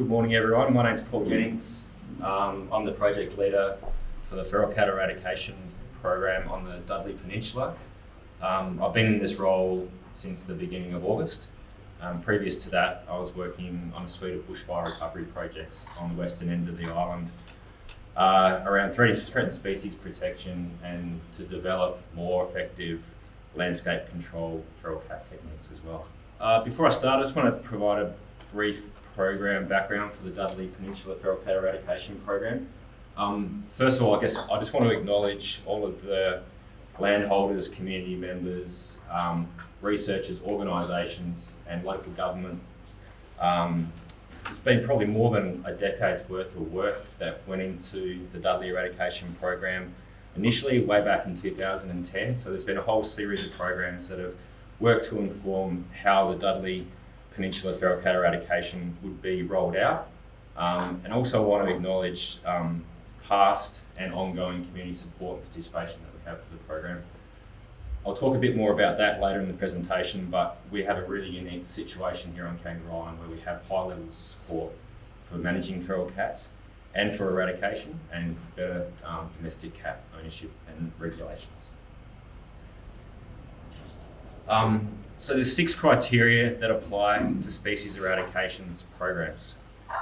Good morning, everyone. My name's Paul Jennings. I'm the project leader for the feral cat eradication program on the Dudley Peninsula. I've been in this role since the beginning of August. Previous to that, I was working on a suite of bushfire recovery projects on the western end of the island around threatened species protection and to develop more effective landscape control feral cat techniques as well. Before I start, I just want to provide a brief program background for the Dudley Peninsula Feral Cat Eradication Program. First of all, I guess I just want to acknowledge all of the landholders, community members, researchers, organisations and local government. It's been probably more than a decade's worth of work that went into the Dudley Eradication Program initially way back in 2010. So there's been a whole series of programs that have worked to inform how the Dudley Peninsula Feral Cat Eradication would be rolled out. And also I want to acknowledge past and ongoing community support and participation that we have for the program. I'll talk a bit more about that later in the presentation, but we have a really unique situation here on Kangaroo Island where we have high levels of support for managing feral cats and for eradication and for better domestic cat ownership and regulations. So there's 6 criteria that apply to species eradications programs,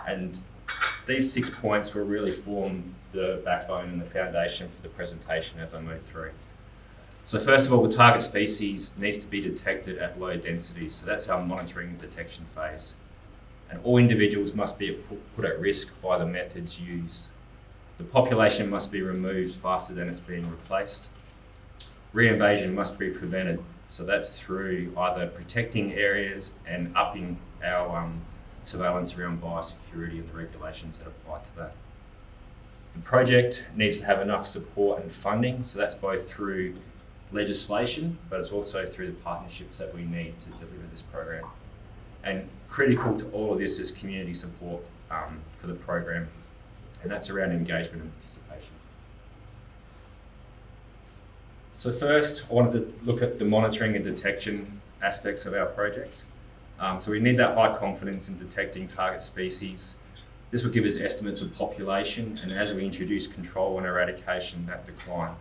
and these 6 points will really form the backbone and the foundation for the presentation as I move through. So first of all, the target species needs to be detected at low densities, so that's our monitoring and detection phase. And all individuals must be put at risk by the methods used. The population must be removed faster than it's being replaced. Reinvasion must be prevented, so that's through either protecting areas and upping our surveillance around biosecurity and the regulations that apply to that. The project needs to have enough support and funding, so that's both through legislation, but it's also through the partnerships that we need to deliver this program. And critical to all of this is community support for the program, and that's around engagement and participation. So first, I wanted to look at the monitoring and detection aspects of our project. So we need that high confidence in detecting target species. This will give us estimates of population, and as we introduce control and eradication, that decline.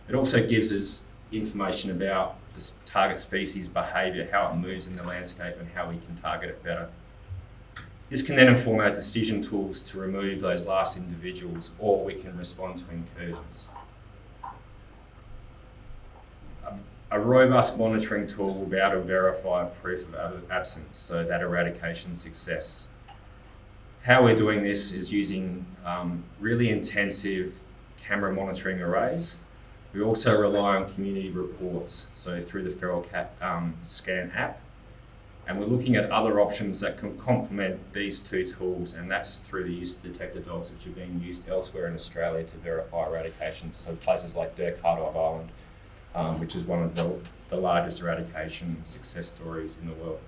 It also gives us information about the target species behaviour, how it moves in the landscape and how we can target it better. This can then inform our decision tools to remove those last individuals, or we can respond to incursions. A robust monitoring tool will be able to verify proof of absence, so that eradication success. How we're doing this is using really intensive camera monitoring arrays. We also rely on community reports, so through the Feral Cat Scan app. And we're looking at other options that can complement these 2 tools, and that's through the use of detector dogs, which are being used elsewhere in Australia to verify eradication. So places like Dirk-Hardwick Island, which is one of the largest eradication success stories in the world.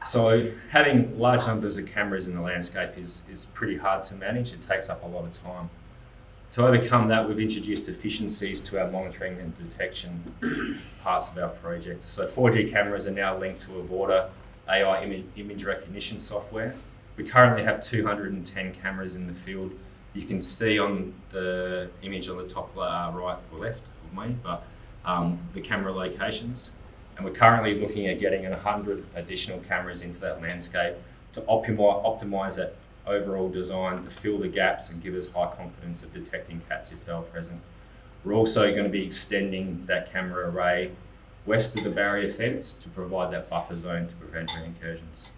So having large numbers of cameras in the landscape is pretty hard to manage. It takes up a lot of time. To overcome that, we've introduced efficiencies to our monitoring and detection parts of our project. So 4G cameras are now linked to Avorta AI image recognition software. We currently have 210 cameras in the field. You can see on the image on the top right or left of me, but the camera locations. And we're currently looking at getting 100 additional cameras into that landscape to optimise that overall design to fill the gaps and give us high confidence of detecting cats if they're present. We're also going to be extending that camera array west of the barrier fence to provide that buffer zone to prevent reincursions.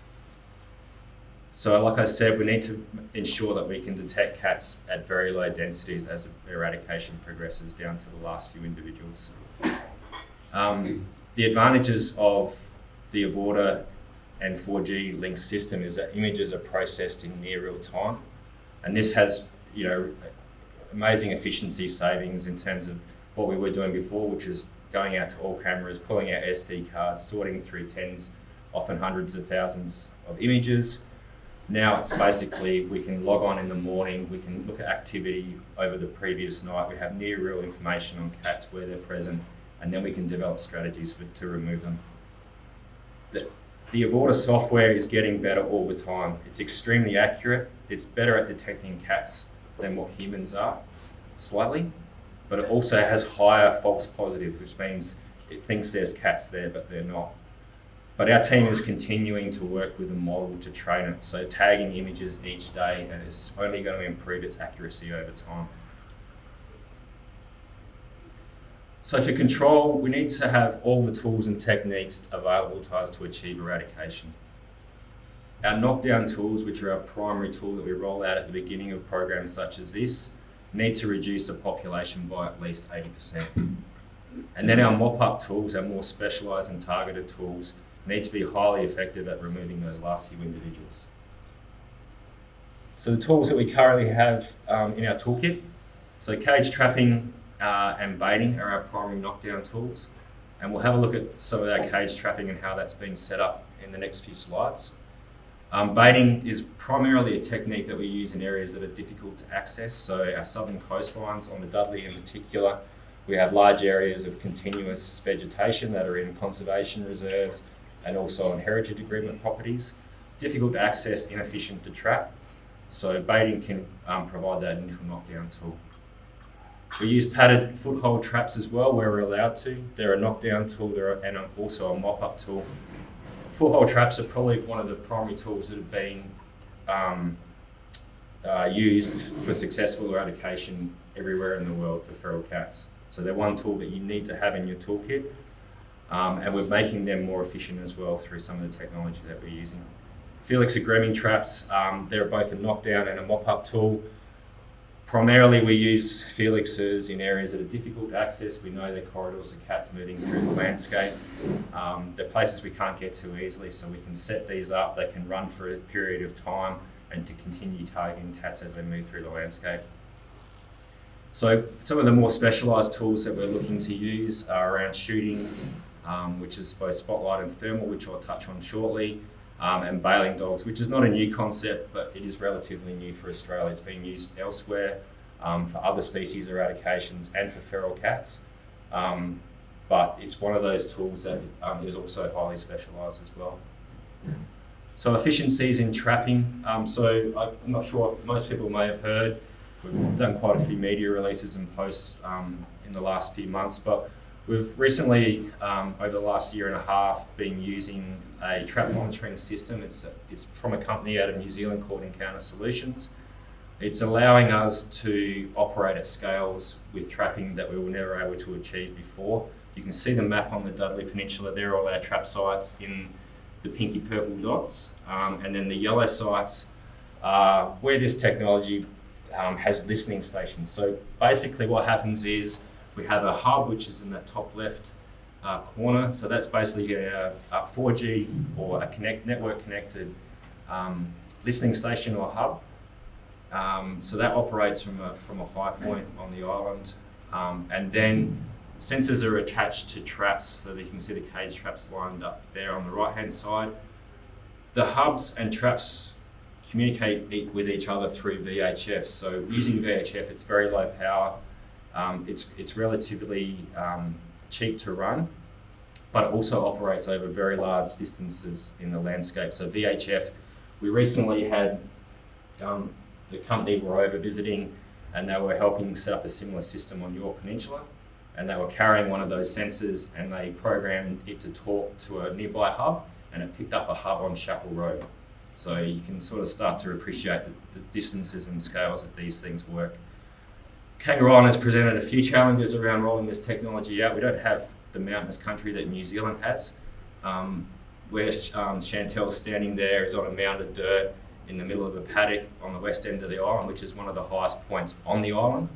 So like I said, we need to ensure that we can detect cats at very low densities as the eradication progresses down to the last few individuals. The advantages of the Avorta and 4G link system is that images are processed in near real time, and this has amazing efficiency savings in terms of what we were doing before, which is going out to all cameras, pulling out SD cards, sorting through tens, often hundreds of thousands of images. Now it's basically we can log on in the morning, we can look at activity over the previous night, we have near real information on cats, where they're present, and then we can develop strategies to remove them. The Avorta software is getting better all the time. It's extremely accurate. It's better at detecting cats than what humans are, slightly, but it also has higher false positives, which means it thinks there's cats there, but they're not. But our team is continuing to work with the model to train it, so tagging images each day, and it's only going to improve its accuracy over time. So for control, we need to have all the tools and techniques available to us to achieve eradication. Our knockdown tools, which are our primary tool that we roll out at the beginning of programs such as this, need to reduce the population by at least 80%. And then our mop-up tools, our more specialised and targeted tools, need to be highly effective at removing those last few individuals. So the tools that we currently have in our toolkit, so cage trapping and baiting are our primary knockdown tools. And we'll have a look at some of our cage trapping and how that's been set up in the next few slides. Baiting is primarily a technique that we use in areas that are difficult to access. So our southern coastlines, on the Dudley in particular, we have large areas of continuous vegetation that are in conservation reserves and also on heritage agreement properties. Difficult to access, inefficient to trap. So baiting can provide that initial knockdown tool. We use padded foothold traps as well where we're allowed to. They're a knockdown tool and also a mop-up tool. Foothold traps are probably one of the primary tools that have been used for successful eradication everywhere in the world for feral cats. So they're one tool that you need to have in your toolkit, and we're making them more efficient as well through some of the technology that we're using. Felix grooming traps, they're both a knockdown and a mop-up tool. Primarily we use Felixes in areas that are difficult to access. We know they're corridors of cats moving through the landscape. They're places we can't get to easily, so we can set these up. They can run for a period of time and to continue targeting cats as they move through the landscape. So some of the more specialised tools that we're looking to use are around shooting, which is both spotlight and thermal, which I'll touch on shortly. And bailing dogs, which is not a new concept, but it is relatively new for Australia. It's being used elsewhere for other species eradications and for feral cats. But it's one of those tools that is also highly specialised as well. So efficiencies in trapping. So I'm not sure if most people may have heard, we've done quite a few media releases and posts in the last few months, but we've recently, over the last year and a half, been using a trap monitoring system. It's from a company out of New Zealand called Encounter Solutions. It's allowing us to operate at scales with trapping that we were never able to achieve before. You can see the map on the Dudley Peninsula there, all our trap sites in the pinky purple dots. And then the yellow sites are where this technology has listening stations. So basically what happens is, we have a hub, which is in the top left corner. So that's basically a 4G or a network connected listening station or hub. So that operates from a high point on the island. And then sensors are attached to traps, so that you can see the cage traps lined up there on the right-hand side. The hubs and traps communicate with each other through VHF. So using VHF, it's very low power. It's relatively cheap to run, but it also operates over very large distances in the landscape. So VHF, we recently had the company were over visiting, and they were helping set up a similar system on York Peninsula, and they were carrying one of those sensors, and they programmed it to talk to a nearby hub, and it picked up a hub on Chapel Road. So you can sort of start to appreciate the distances and scales that these things work. Kangaroo Island has presented a few challenges around rolling this technology out. We don't have the mountainous country that New Zealand has. Where Chantel's standing there is on a mound of dirt in the middle of a paddock on the west end of the island, which is one of the highest points on the island.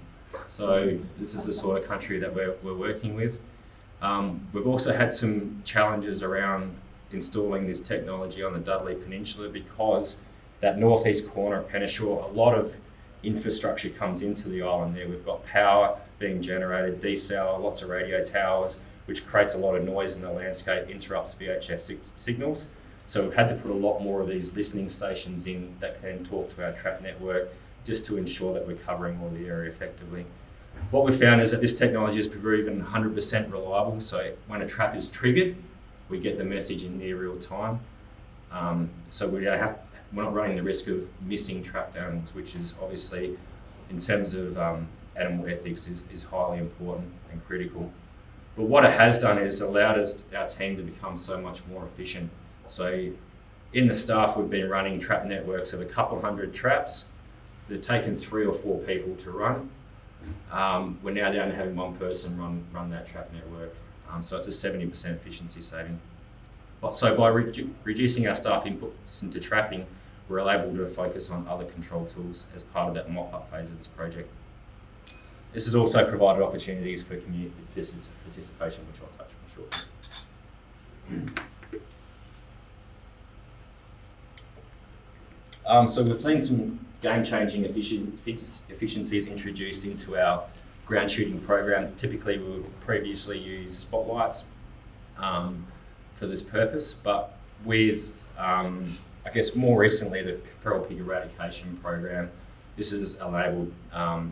So this is the sort of country that we're working with. We've also had some challenges around installing this technology on the Dudley Peninsula because that northeast corner of Penishore, a lot of infrastructure comes into the island there. We've got power being generated, desal, lots of radio towers, which creates a lot of noise in the landscape, interrupts VHF signals. So we've had to put a lot more of these listening stations in that can talk to our trap network just to ensure that we're covering all the area effectively. What we found is that this technology has proven 100% reliable. So when a trap is triggered, we get the message in near real time. So we're not running the risk of missing trapped animals, which is obviously, in terms of animal ethics, is highly important and critical. But what it has done is allowed our team to become so much more efficient. So in the staff, we've been running trap networks of a couple hundred traps. They've taken 3 or 4 people to run. We're now down to having one person run that trap network. So it's a 70% efficiency saving. So by reducing our staff inputs into trapping, we're able to focus on other control tools as part of that mop-up phase of this project. This has also provided opportunities for community participation, which I'll touch on shortly. So we've seen some game-changing efficiencies introduced into our ground shooting programs. Typically, we've previously used spotlights for this purpose, but with, I guess more recently, the feral pig eradication program, this has enabled our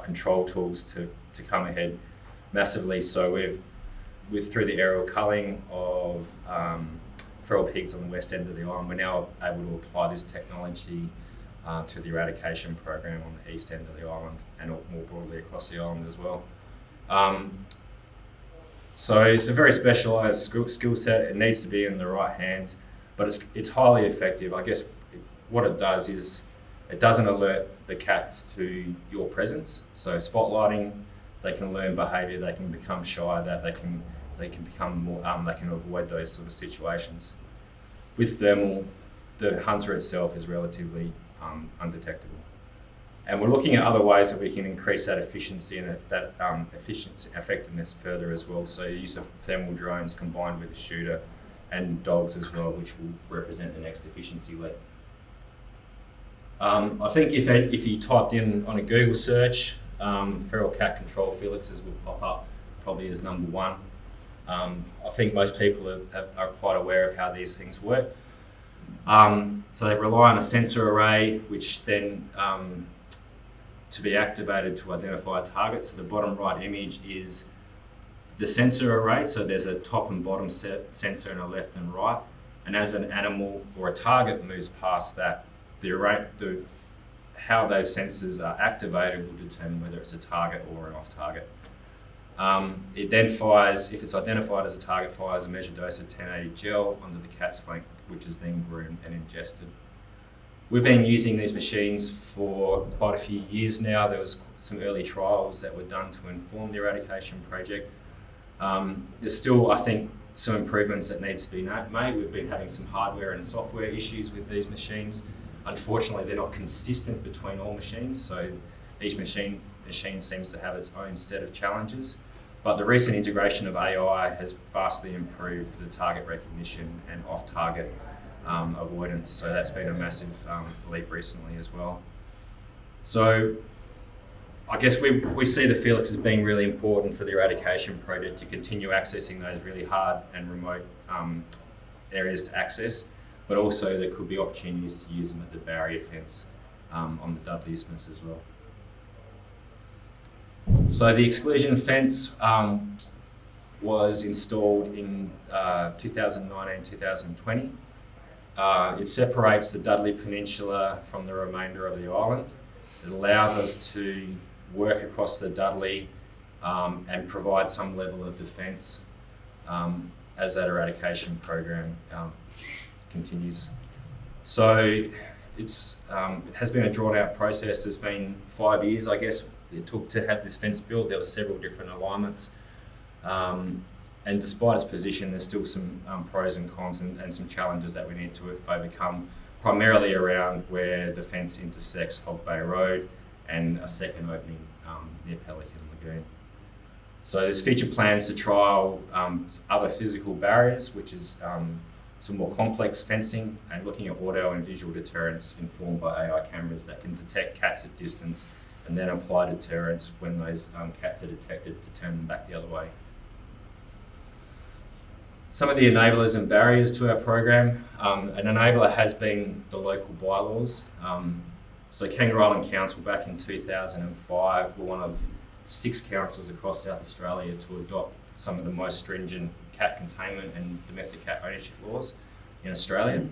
control tools to come ahead massively. So with through the aerial culling of feral pigs on the west end of the island, we're now able to apply this technology to the eradication program on the east end of the island and more broadly across the island as well. So it's a very specialised skill set. It needs to be in the right hands, but it's highly effective. I guess what it does is it doesn't alert the cats to your presence. So spotlighting, they can learn behaviour, they can become shy, that they can become more, they can avoid those sort of situations. With thermal, the hunter itself is relatively undetectable. And we're looking at other ways that we can increase that efficiency and that effectiveness further as well. So use of thermal drones combined with a shooter and dogs as well, which will represent the next efficiency leap. I think if you typed in on a Google search, feral cat control Felixes will pop up probably as number 1. I think most people are quite aware of how these things work. So they rely on a sensor array, which then to be activated to identify a target. So the bottom right image is the sensor array. So there's a top and bottom sensor and a left and right. And as an animal or a target moves past that, how those sensors are activated will determine whether it's a target or an off target. It then fires, if it's identified as a target, fires a measured dose of 1080 gel under the cat's flank, which is then groomed and ingested. We've been using these machines for quite a few years now. There was some early trials that were done to inform the eradication project. There's still, I think, some improvements that need to be made. We've been having some hardware and software issues with these machines. Unfortunately, they're not consistent between all machines, so each machine seems to have its own set of challenges. But the recent integration of AI has vastly improved the target recognition and off-target avoidance. So that's been a massive leap recently as well. So I guess we see the Felix as being really important for the eradication project to continue accessing those really hard and remote areas to access, but also there could be opportunities to use them at the barrier fence on the Dudley Isthmus as well. So the exclusion fence was installed in 2019-2020. It separates the Dudley Peninsula from the remainder of the island. It allows us to work across the Dudley and provide some level of defence as that eradication program continues. So it has been a drawn-out process. There's been 5 years, I guess, it took to have this fence built. There were several different alignments. And despite its position, there's still some pros and cons and some challenges that we need to overcome, primarily around where the fence intersects Hog Bay Road and a second opening near Pelican Lagoon. So there's future plans to trial other physical barriers, which is some more complex fencing and looking at audio and visual deterrence informed by AI cameras that can detect cats at distance and then apply deterrence when those cats are detected to turn them back the other way. Some of the enablers and barriers to our program. An enabler has been the local bylaws. So Kangaroo Island Council back in 2005 were one of 6 councils across South Australia to adopt some of the most stringent cat containment and domestic cat ownership laws in Australia.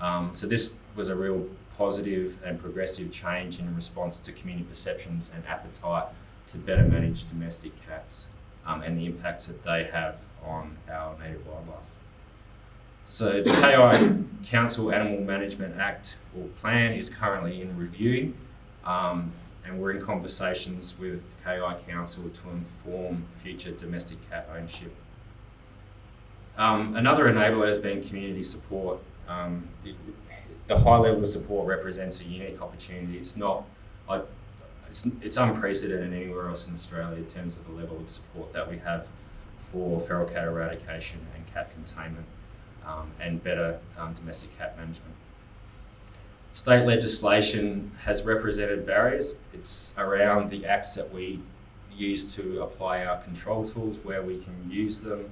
So this was a real positive and progressive change in response to community perceptions and appetite to better manage domestic cats and the impacts that they have on our native wildlife. So the KI Council Animal Management Act or Plan is currently in review, and we're in conversations with the KI Council to inform future domestic cat ownership. Another enabler has been community support. The high level of support represents a unique opportunity. It's unprecedented anywhere else in Australia in terms of the level of support that we have for feral cat eradication and cat containment and better domestic cat management. State legislation has represented barriers. It's around the acts that we use to apply our control tools, where we can use them.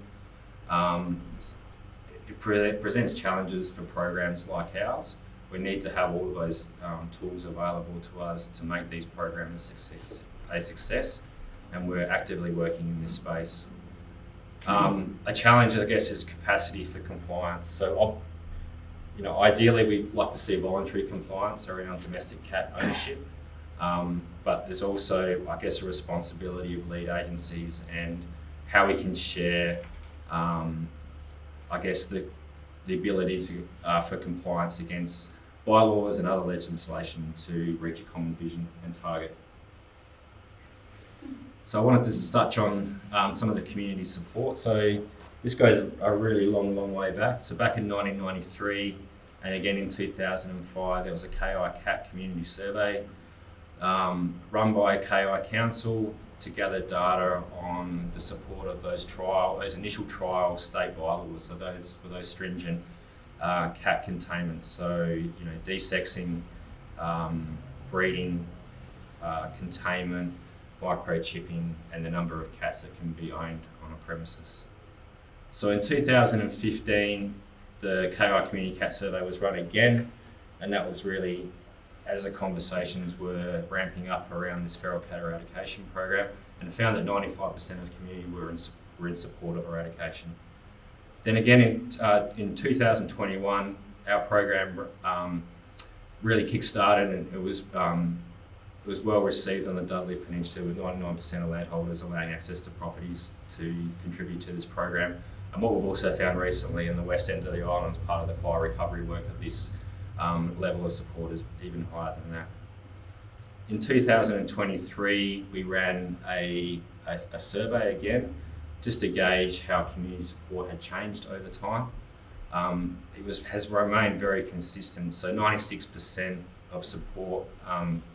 It presents challenges for programs like ours. We need to have all of those tools available to us to make these programs a success, and we're actively working in this space. A challenge, I guess, is capacity for compliance. So, ideally we'd like to see voluntary compliance around domestic cat ownership, but there's also, I guess, a responsibility of lead agencies and how we can share, the ability to for compliance against bylaws and other legislation to reach a common vision and target. So I wanted to touch on some of the community support. So this goes a really long way back. So back in 1993 and again in 2005, there was a KI Cat community survey run by KI Council to gather data on the support of those initial trial state bylaws. So those were those stringent cat containments. So desexing, breeding, containment, microchipping, and the number of cats that can be owned on a premises. So in 2015, the KI Community Cat Survey was run again, and that was really as the conversations were ramping up around this feral cat eradication program, and it found that 95% of the community were in support of eradication. Then again in 2021, our program really kick-started, and it was well received on the Dudley Peninsula, with 99% of landholders allowing access to properties to contribute to this program. And what we've also found recently in the west end of the island as part of the fire recovery work, that this level of support is even higher than that. In 2023, we ran a survey again, just to gauge how community support had changed over time. Has remained very consistent. So 96% of support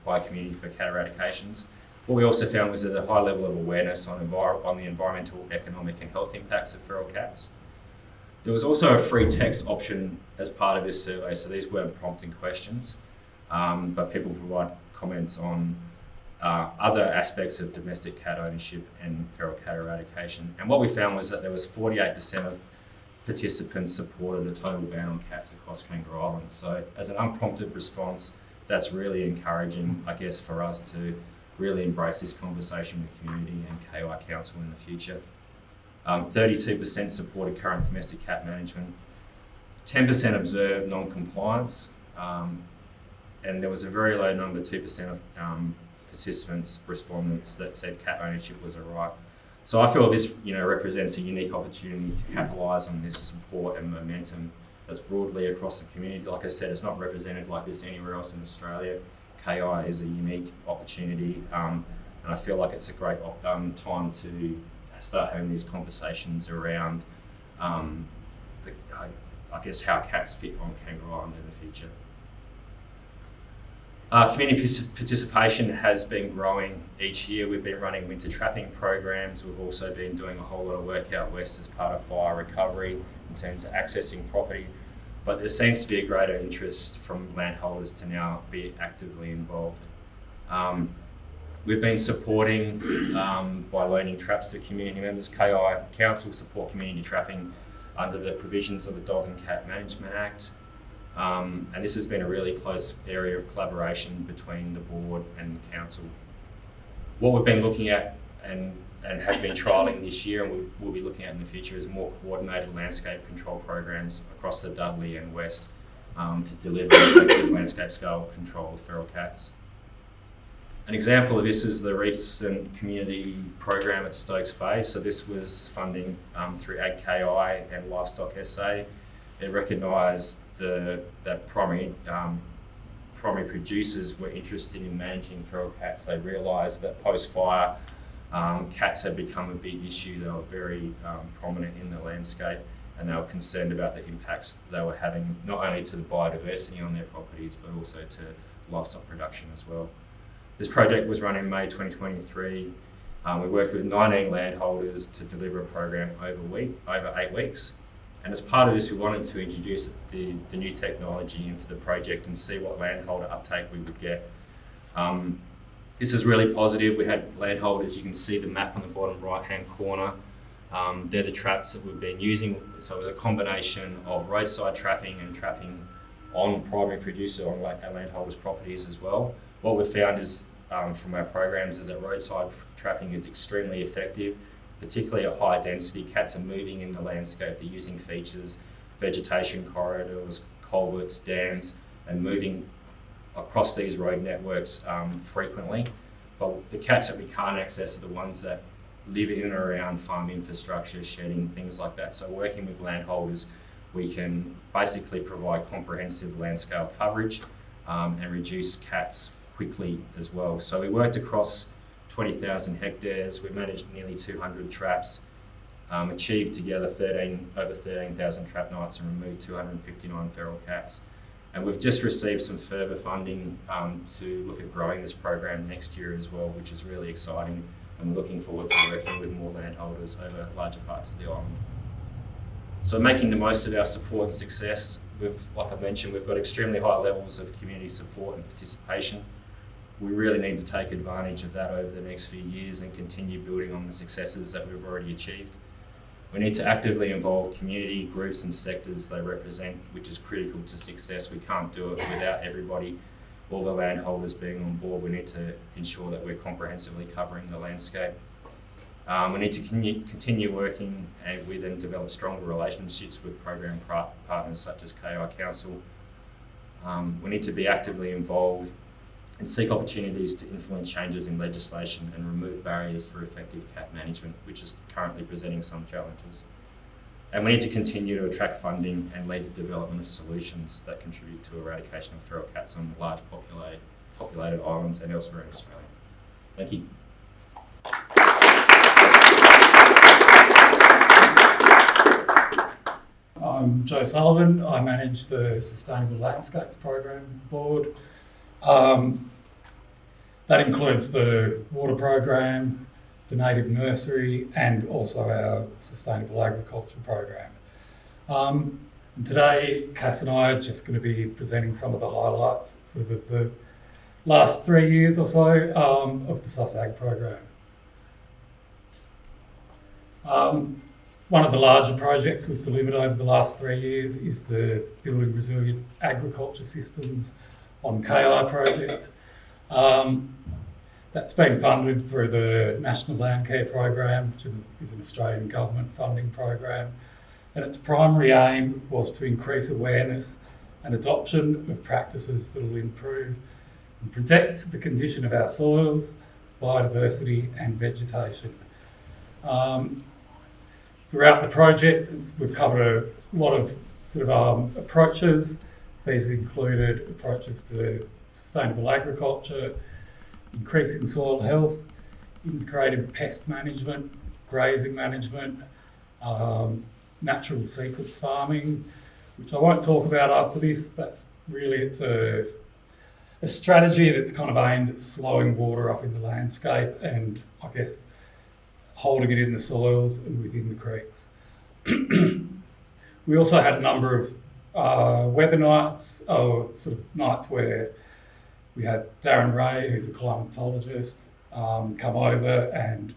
by community for cat eradications. What we also found was that a high level of awareness on the environmental, economic and health impacts of feral cats. There was also a free text option as part of this survey, so these weren't prompting questions, but people provide comments on other aspects of domestic cat ownership and feral cat eradication. And what we found was that there was 48% of participants supported a total ban on cats across Kangaroo Island. So as an unprompted response, that's really encouraging, I guess, for us to really embrace this conversation with community and KI Council in the future. 32% supported current domestic cat management, 10% observed non-compliance, and there was a very low number, 2% of participants, respondents, that said cat ownership was a right. So I feel this represents a unique opportunity to capitalise on this support and momentum that's broadly across the community. Like I said, it's not represented like this anywhere else in Australia. KI is a unique opportunity, and I feel like it's a great time to start having these conversations around, how cats fit on Kangaroo Island in the future. Community participation has been growing each year. We've been running winter trapping programs. We've also been doing a whole lot of work out west as part of fire recovery in terms of accessing property. But there seems to be a greater interest from landholders to now be actively involved. We've been supporting by loaning traps to community members. KI Council support community trapping under the provisions of the Dog and Cat Management Act. And this has been a really close area of collaboration between the board and the council. What we've been looking at and have been trialling this year, and we'll be looking at in the future, is more coordinated landscape control programs across the Dudley and West to deliver effective landscape scale control of feral cats. An example of this is the recent community program at Stokes Bay. So this was funding through AgKI and Livestock SA. It recognised that primary producers were interested in managing feral cats. They realised that post-fire, cats had become a big issue. They were very prominent in the landscape, and they were concerned about the impacts they were having not only to the biodiversity on their properties, but also to livestock production as well. This project was run in May 2023. We worked with 19 landholders to deliver a program over 8 weeks. And as part of this, we wanted to introduce the new technology into the project and see what landholder uptake we would get. This is really positive. We had landholders, you can see the map on the bottom right-hand corner. They're the traps that we've been using. So it was a combination of roadside trapping and trapping on primary producer on landholders' properties as well. What we've found is from our programs is that roadside trapping is extremely effective, particularly at high density. Cats are moving in the landscape, they're using features, vegetation corridors, culverts, dams, and moving across these road networks frequently. But the cats that we can't access are the ones that live in and around farm infrastructure, shedding, things like that. So working with landholders, we can basically provide comprehensive land scale coverage and reduce cats quickly as well. So we worked across 20,000 hectares. We managed nearly 200 traps, achieved together over 13,000 trap nights, and removed 259 feral cats. And we've just received some further funding to look at growing this program next year as well, which is really exciting. And we're looking forward to working with more landholders over larger parts of the island. So making the most of our support and success, like I mentioned, we've got extremely high levels of community support and participation. We really need to take advantage of that over the next few years and continue building on the successes that we've already achieved. We need to actively involve community groups and sectors they represent, which is critical to success. We can't do it without everybody, all the landholders being on board. We need to ensure that we're comprehensively covering the landscape. We need to continue working with and develop stronger relationships with program partners such as KI Council. We need to be actively involved and seek opportunities to influence changes in legislation and remove barriers for effective cat management, which is currently presenting some challenges. And we need to continue to attract funding and lead the development of solutions that contribute to eradication of feral cats on large populated islands and elsewhere in Australia. Thank you. I'm Joe Sullivan. I manage the Sustainable Landscapes Program Board. That includes the water program, the native nursery, and also our sustainable agriculture program. And today, Cass and I are just going to be presenting some of the highlights sort of the last 3 years or so of the SusAg program. One of the larger projects we've delivered over the last 3 years is the Building Resilient Agriculture Systems on KI project. That's been funded through the National Land Care Program, which is an Australian government funding program. And its primary aim was to increase awareness and adoption of practices that will improve and protect the condition of our soils, biodiversity and vegetation. Throughout the project, we've covered a lot of sort of approaches. These included approaches to sustainable agriculture, increasing soil health, integrated pest management, grazing management, natural sequence farming, which I won't talk about after this. That's really, it's a strategy that's kind of aimed at slowing water up in the landscape and I guess holding it in the soils and within the creeks. We also had a number of weather nights, or sort of nights where we had Darren Ray, who's a climatologist, come over and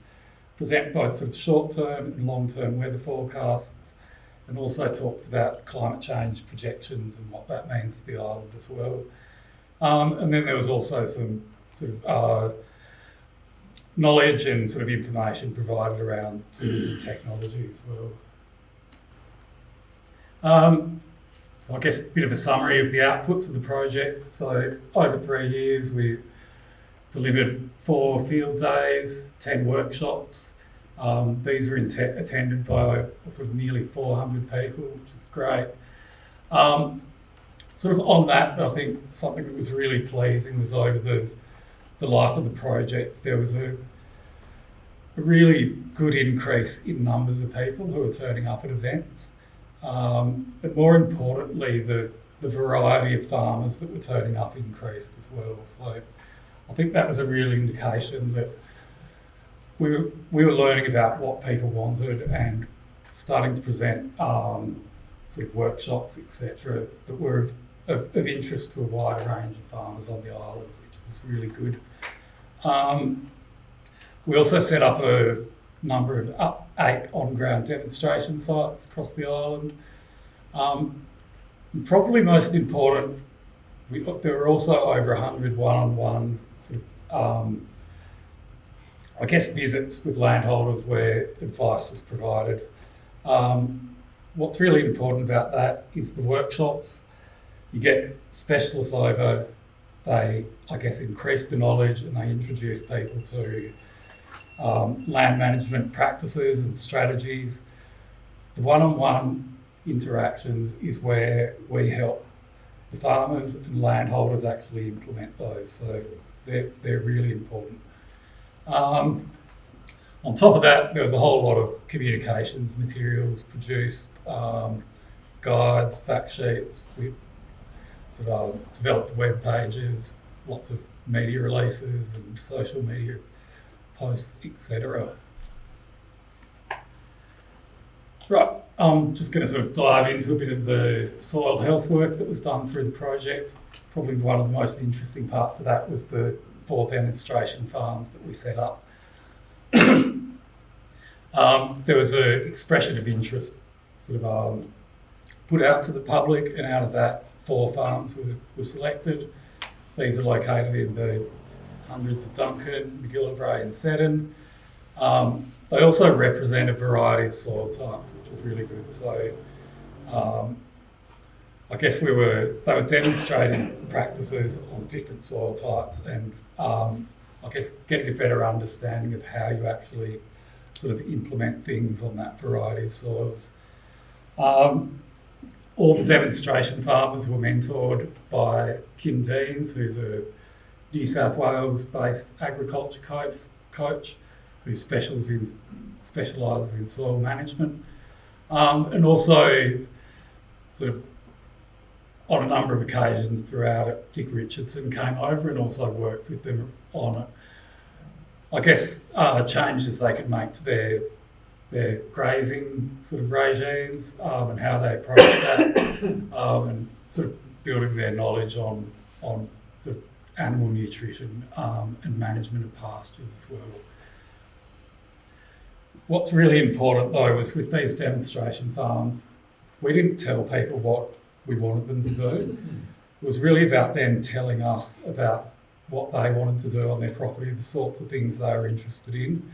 present both sort of short-term and long-term weather forecasts, and also talked about climate change projections and what that means for the island as well. And then there was also some sort of knowledge and sort of information provided around tools and technology as well. So I guess a bit of a summary of the outputs of the project. So over 3 years, we delivered 4 field days, 10 workshops. These were attended by sort of nearly 400 people, which is great. Sort of on that, I think something that was really pleasing was over the life of the project, there was a really good increase in numbers of people who were turning up at events. But more importantly, the variety of farmers that were turning up increased as well. So I think that was a real indication that we were learning about what people wanted and starting to present sort of workshops, etc., that were of interest to a wider range of farmers on the island, which was really good. We also set up a number of 8 on-ground demonstration sites across the island. Probably most important, there were also over 100 one-on-one sort of, I guess, visits with landholders where advice was provided. What's really important about that is the workshops. You get specialists over, they, I guess, increase the knowledge and they introduce people to land management practices and strategies. The one-on-one interactions is where we help the farmers and landholders actually implement those, so they're really important. On top of that, there was a whole lot of communications materials produced, guides, fact sheets. We sort of developed web pages, lots of media releases and social media posts, etc. Right, I'm just going to sort of dive into a bit of the soil health work that was done through the project. Probably one of the most interesting parts of that was the 4 demonstration farms that we set up. There was an expression of interest sort of put out to the public, and out of that, 4 farms were selected. These are located in the hundreds of Duncan, McGillivray and Seddon. They also represent a variety of soil types, which is really good. So I guess they were demonstrating practices on different soil types and I guess getting a better understanding of how you actually sort of implement things on that variety of soils. All the demonstration farmers were mentored by Kim Deans, who's a New South Wales-based agriculture coach who specialises in soil management, and also sort of on a number of occasions throughout it, Dick Richardson came over and also worked with them on, I guess, changes they could make to their grazing sort of regimes and how they approach that, and sort of building their knowledge on sort of animal nutrition and management of pastures as well. What's really important though was with these demonstration farms, we didn't tell people what we wanted them to do. It was really about them telling us about what they wanted to do on their property, the sorts of things they were interested in,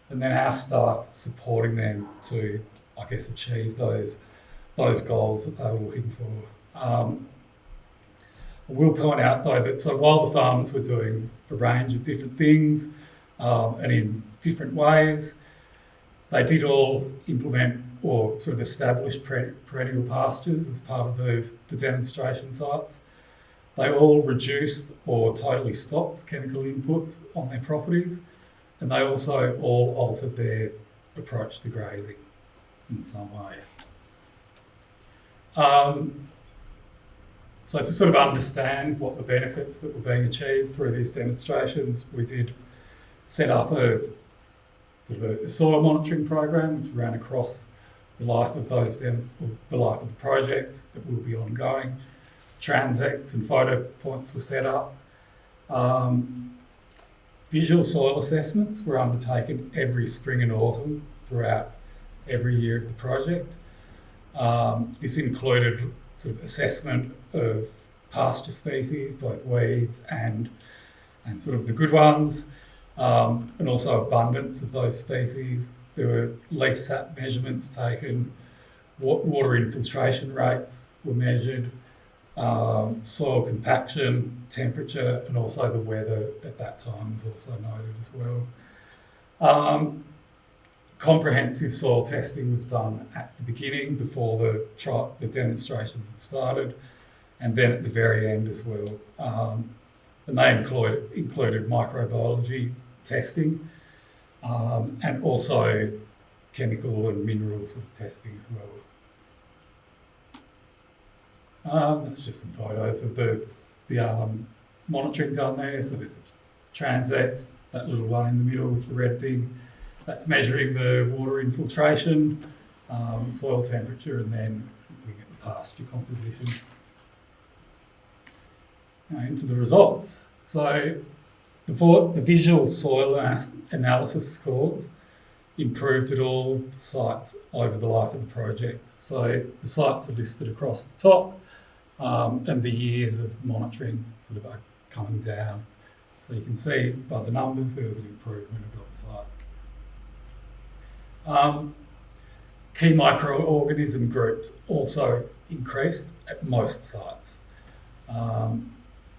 and then our staff supporting them to, I guess, achieve those goals that they were looking for. I will point out though that so while the farmers were doing a range of different things and in different ways, they did all implement or sort of establish perennial pastures as part of the demonstration sites. They all reduced or totally stopped chemical inputs on their properties, and they also all altered their approach to grazing in some way. So to sort of understand what the benefits that were being achieved through these demonstrations, we did set up a sort of a soil monitoring program which ran across the life of the life of the project that will be ongoing. Transects and photo points were set up. Visual soil assessments were undertaken every spring and autumn throughout every year of the project. This included sort of assessment of pasture species, both weeds and sort of the good ones, and also abundance of those species. There were leaf sap measurements taken, water infiltration rates were measured, soil compaction, temperature, and also the weather at that time was also noted as well. Comprehensive soil testing was done at the beginning before the demonstrations had started, and then at the very end as well. And they included microbiology testing, and also chemical and mineral sort of testing as well. That's just some photos of the monitoring done there. So there's transect, that little one in the middle with the red thing. That's measuring the water infiltration, soil temperature, and then looking at the pasture composition. Now into the results. So the visual soil analysis scores improved at all sites over the life of the project. So the sites are listed across the top, and the years of monitoring sort of are coming down. So you can see by the numbers there was an improvement at all sites. Key microorganism groups also increased at most sites.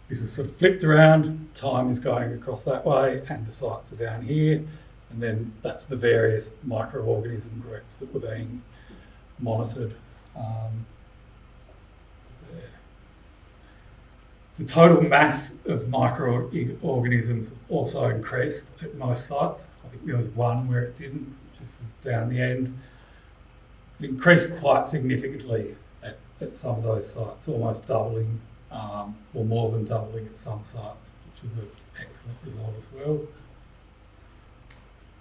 This is sort of flipped around, time is going across that way, and the sites are down here, and then that's the various microorganism groups that were being monitored. The total mass of microorganisms also increased at most sites. I think there was one where it didn't, just down the end. It increased quite significantly at some of those sites, almost doubling, or more than doubling at some sites, which was an excellent result as well.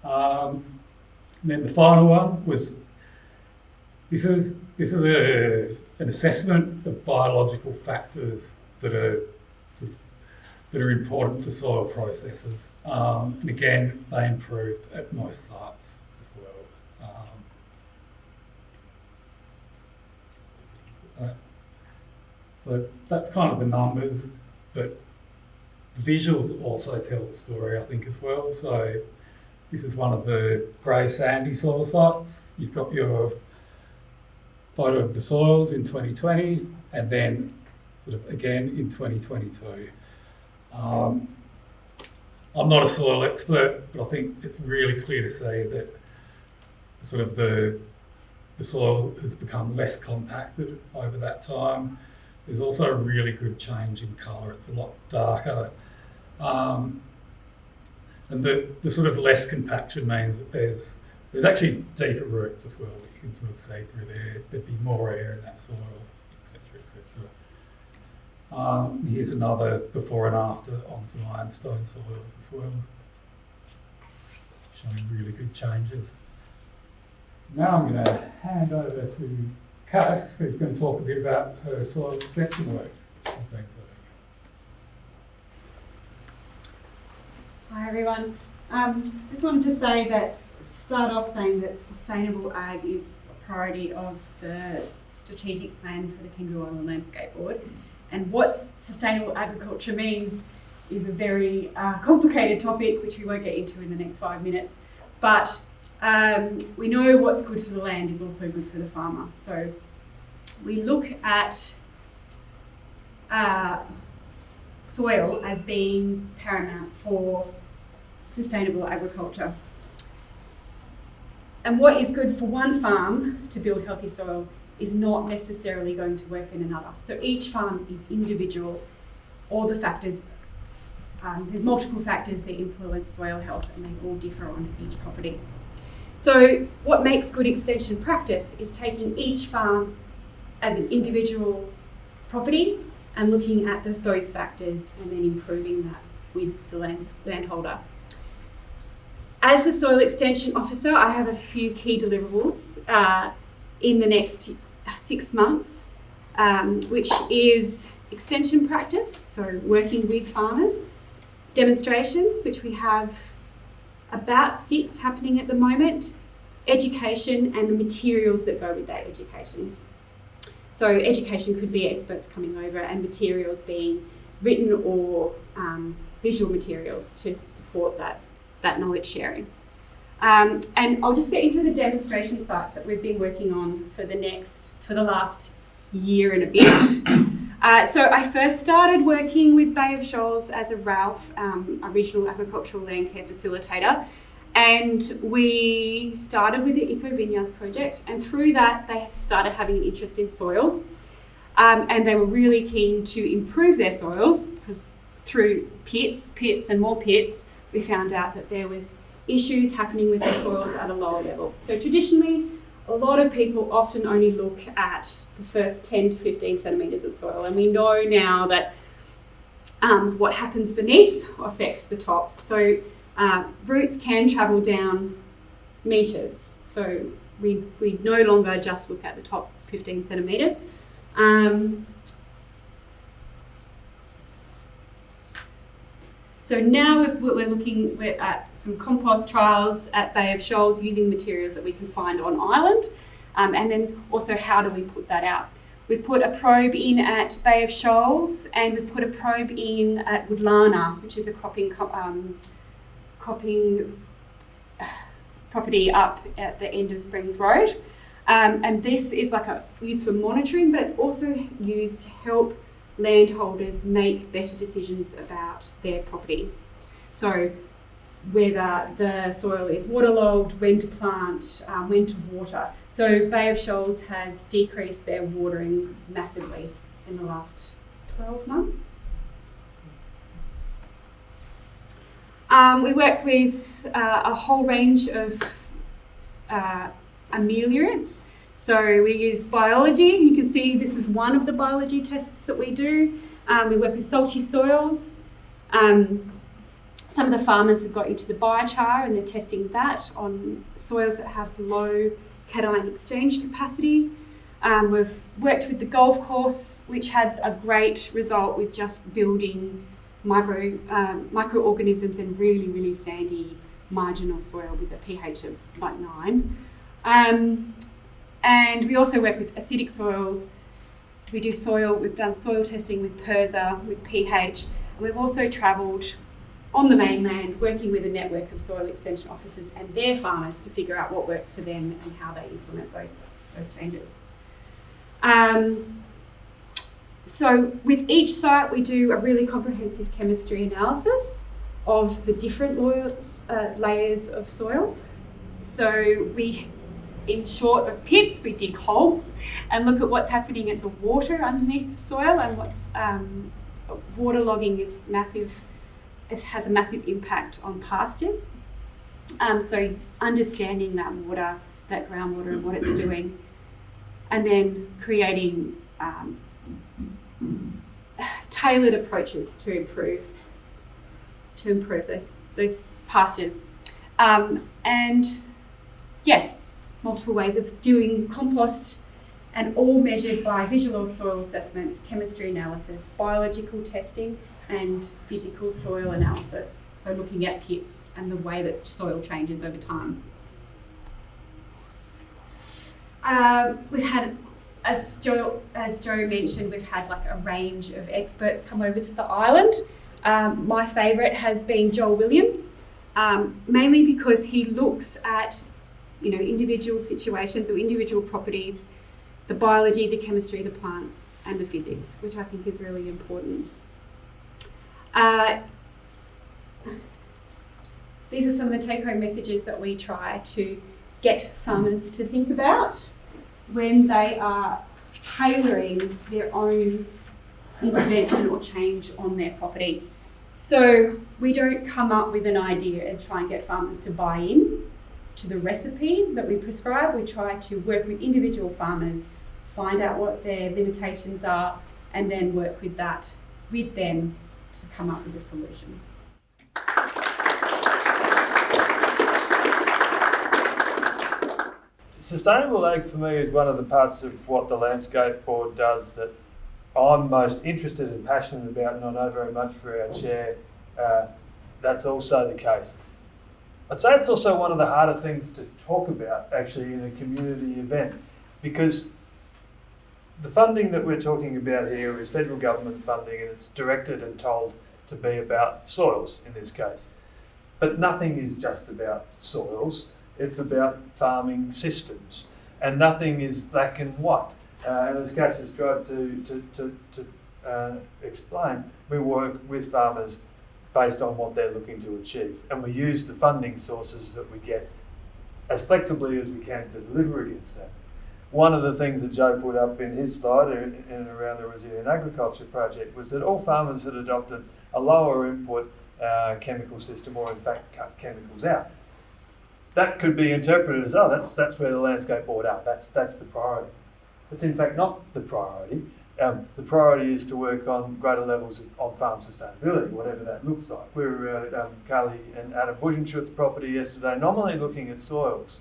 And then the final one was, this is an assessment of biological factors that are important for soil processes. And again, they improved at most sites as well. Right. So that's kind of the numbers, but the visuals also tell the story, I think, as well. So this is one of the grey sandy soil sites. You've got your photo of the soils in 2020, and then sort of again in 2022. I'm not a soil expert, but I think it's really clear to see that sort of the soil has become less compacted over that time. There's also a really good change in colour. It's a lot darker. And the sort of less compaction means that there's actually deeper roots as well that you can sort of see through there. There'd be more air in that soil, etc., etc. Here's another before and after on some ironstone soils as well, showing really good changes. Now I'm going to hand over to Cass, who's going to talk a bit about her soil extension work she's been doing. Hi everyone. Just wanted to start off saying that sustainable ag is a priority of the strategic plan for the Kangaroo Island Landscape Board. And what sustainable agriculture means is a very complicated topic, which we won't get into in the next 5 minutes. But we know what's good for the land is also good for the farmer. So we look at soil as being paramount for sustainable agriculture. And what is good for one farm to build healthy soil is not necessarily going to work in another. So each farm is individual. All the factors, there's multiple factors that influence soil health, and they all differ on each property. So what makes good extension practice is taking each farm as an individual property and looking at those factors and then improving that with the landholder. As the soil extension officer, I have a few key deliverables in the next 6 months, which is extension practice, so working with farmers, demonstrations, which we have about 6 happening at the moment, education and the materials that go with that education. So education could be experts coming over and materials being written or visual materials to support that knowledge sharing. And I'll just get into the demonstration sites that we've been working on for the last year and a bit. So I first started working with Bay of Shoals as a RALF, a regional agricultural land care facilitator, and we started with the Eco Vineyards project, and through that they started having an interest in soils, and they were really keen to improve their soils because through pits and more pits, we found out that there was issues happening with their soils at a lower level. So traditionally, a lot of people often only look at the first 10 to 15 centimetres of soil, and we know now that what happens beneath affects the top. So roots can travel down metres, so we no longer just look at the top 15 centimetres. So now we're looking at some compost trials at Bay of Shoals using materials that we can find on island, and then also how do we put that out. We've put a probe in at Bay of Shoals, and we've put a probe in at Woodlana, which is a cropping property up at the end of Springs Road. And this is used for monitoring, but it's also used to help landholders make better decisions about their property. So whether the soil is waterlogged, when to plant, when to water. So Bay of Shoals has decreased their watering massively in the last 12 months. We work with a whole range of ameliorants. So we use biology. You can see this is one of the biology tests that we do. We work with salty soils. Some of the farmers have got into the biochar and they're testing that on soils that have low cation exchange capacity. We've worked with the golf course, which had a great result with just building microorganisms in really, really sandy marginal soil with a pH of like 9. And we also work with acidic soils. We've done soil testing with PIRSA, with pH, and we've also travelled on the mainland working with a network of soil extension officers and their farmers to figure out what works for them and how they implement those changes. So with each site we do a really comprehensive chemistry analysis of the different layers of soil. So in short of pits, we dig holes and look at what's happening at the water underneath the soil, and what's waterlogging is massive. It has a massive impact on pastures. So understanding that water, that groundwater, and what it's doing, and then creating tailored approaches to improve those pastures, and yeah. Multiple ways of doing compost, and all measured by visual soil assessments, chemistry analysis, biological testing, and physical soil analysis. So looking at pits and the way that soil changes over time. We've had, as Joe mentioned, we've had like a range of experts come over to the island. My favourite has been Joel Williams, mainly because he looks at individual situations or individual properties, the biology, the chemistry, the plants, and the physics, which I think is really important. These are some of the take-home messages that we try to get farmers to think about when they are tailoring their own intervention or change on their property. So we don't come up with an idea and try and get farmers to buy in to the recipe that we prescribe. We try to work with individual farmers, find out what their limitations are, and then work with them to come up with a solution. Sustainable ag for me is one of the parts of what the Landscape Board does that I'm most interested and passionate about, and I know very much for our chair, that's also the case. I'd say it's also one of the harder things to talk about actually in a community event, because the funding that we're talking about here is federal government funding, and it's directed and told to be about soils in this case. But nothing is just about soils, it's about farming systems, and nothing is black and white. And as Cass has tried to explain, we work with farmers based on what they're looking to achieve. And we use the funding sources that we get as flexibly as we can to deliver against that. One of the things that Joe put up in his slide in and around the Resilient Agriculture project was that all farmers had adopted a lower input chemical system, or in fact cut chemicals out. That could be interpreted as, oh, that's where the landscape board are. That's the priority. It's in fact not the priority. The priority is to work on greater levels of on-farm sustainability, whatever that looks like. We were at Carly and Adam Buschenschutz's property yesterday, nominally looking at soils.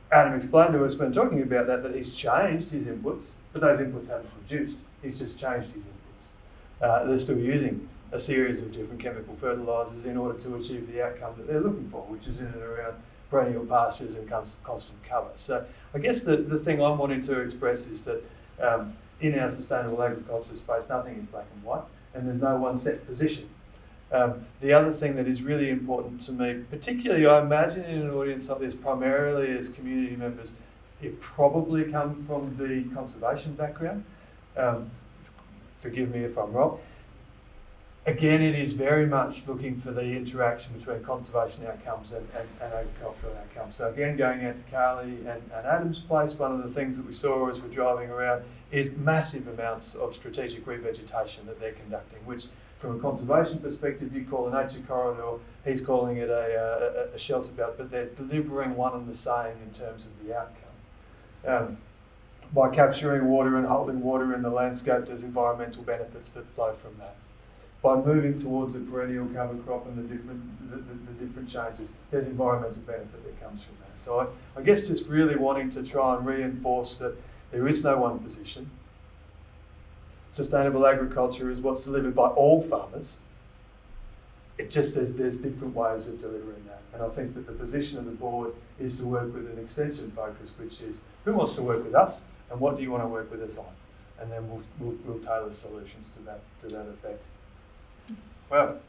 Adam explained to us when talking about that he's changed his inputs, but those inputs haven't reduced. He's just changed his inputs. They're still using a series of different chemical fertilisers in order to achieve the outcome that they're looking for, which is in and around perennial pastures and constant cover. So I guess the thing I'm wanting to express is that in our sustainable agriculture space, nothing is black and white, and there's no one set position. The other thing that is really important to me, particularly I imagine in an audience like this, primarily as community members, it probably comes from the conservation background. Forgive me if I'm wrong. Again, it is very much looking for the interaction between conservation outcomes and agricultural outcomes. So again, going out to Carly and Adam's place, one of the things that we saw as we're driving around is massive amounts of strategic revegetation that they're conducting, which from a conservation perspective, you call a nature corridor, he's calling it a shelter belt, but they're delivering one and the same in terms of the outcome. By capturing water and holding water in the landscape, there's environmental benefits that flow from that. By moving towards a perennial cover crop and the different changes, there's environmental benefit that comes from that. So I guess just really wanting to try and reinforce that there is no one position. Sustainable agriculture is what's delivered by all farmers. It just there's different ways of delivering that. And I think that the position of the board is to work with an extension focus, which is who wants to work with us and what do you want to work with us on? And then we'll tailor solutions to that effect. Well,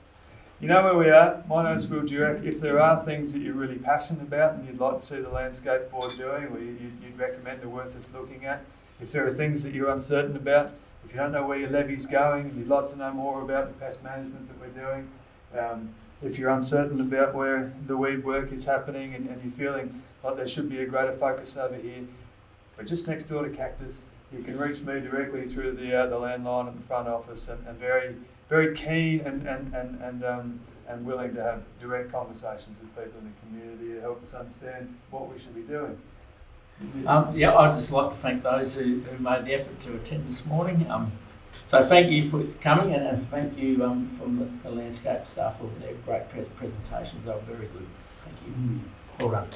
you know where we are. My name's Will Durack. If there are things that you're really passionate about and you'd like to see the landscape board doing, or you'd recommend are worth us looking at, if there are things that you're uncertain about, if you don't know where your levy's going and you'd like to know more about the pest management that we're doing, if you're uncertain about where the weed work is happening and you're feeling like there should be a greater focus over here, we're just next door to Cactus. You can reach me directly through the landline at the front office, and very keen and willing to have direct conversations with people in the community to help us understand what we should be doing. I'd just like to thank those who made the effort to attend this morning. So thank you for coming, and thank you from the landscape staff for their great presentations. They were very good. Thank you. Well done.